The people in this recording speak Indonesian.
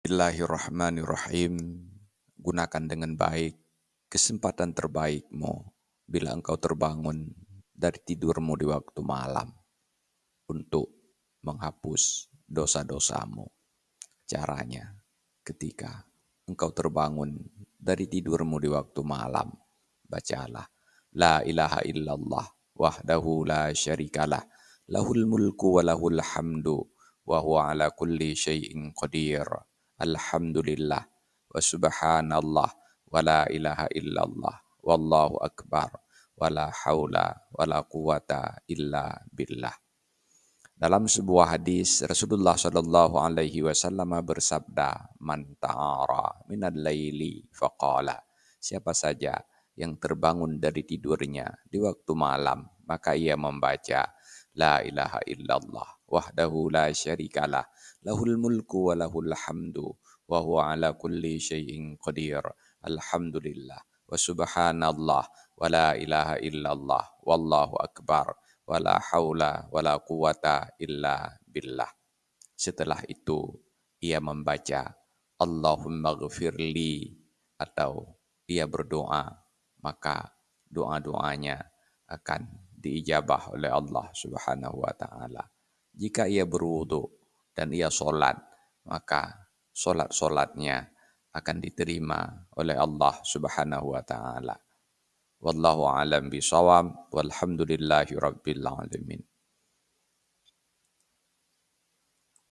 Bismillahirrahmanirrahim. Gunakan dengan baik kesempatan terbaikmu bila engkau terbangun dari tidurmu di waktu malam untuk menghapus dosa-dosamu. Caranya, ketika engkau terbangun dari tidurmu di waktu malam, bacalah La ilaha illallah wahdahu la syarikalah lahul mulku wa lahul hamdu wa huwa ala kulli syai'in qadir. Alhamdulillah wa subhanallah wa la ilaha illallah wallahu akbar wa la haula wa la quwata illa billah. Dalam sebuah hadis Rasulullah Shallallahu Alaihi Wasallam bersabda, "Man ta'ara minal laili faqala." Siapa saja yang terbangun dari tidurnya di waktu malam, maka ia membaca La ilaha illallah wahdahu la syarikalah lahul mulku wa lahul hamdu wa huwa ala kulli syai'in qadir. Alhamdulillah wa subhanallah wa la ilaha illallah wallahu akbar wala haula wala quwata illa billah. Setelah itu ia membaca Allahumma ghafirli, atau ia berdoa, maka doa-doanya akan diijabah oleh Allah Subhanahu wa taala. Jika ia berwudu dan ia sholat, maka sholat-sholatnya akan diterima oleh Allah Subhanahu wa taala. Wallahu a'lam bishawab, walhamdulillahi rabbil alamin.